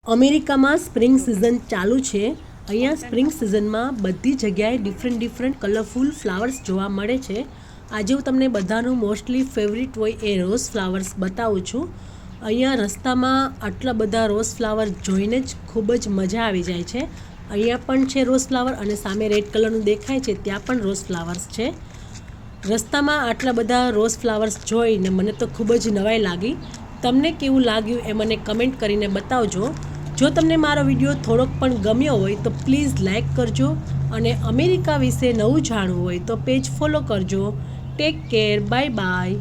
અમેરિકામાં spring season ચાલુ છે। અહીંયા સ્પ્રિંગ સિઝનમાં બધી જગ્યાએ ડિફરન્ટ કલરફુલ ફ્લાવર્સ જોવા મળે છે। આજે હું તમને બધાનું મોસ્ટલી ફેવરિટ હોય એ રોઝ ફ્લાવર્સ બતાવું છું। અહીંયા રસ્તામાં આટલા બધા રોઝ ફ્લાવર જોઈને જ ખૂબ જ મજા આવી જાય છે। અહીંયા પણ છે રોઝ ફ્લાવર અને સામે રેડ કલરનું દેખાય છે ત્યાં પણ રોઝ ફ્લાવર્સ છે। રસ્તામાં આટલા બધા રોઝ ફ્લાવર્સ જોઈને મને તો ખૂબ જ નવાઈ લાગી। તમને કેવું લાગ્યું એ મને કમેન્ટ કરીને બતાવજો। જો તમને મારો વિડીયો થોડોક પણ ગમ્યો હોય તો પ્લીઝ લાઈક કરજો અને અમેરિકા વિશે નવું જાણવું હોય તો પેજ ફોલો કરજો। Take care, bye bye.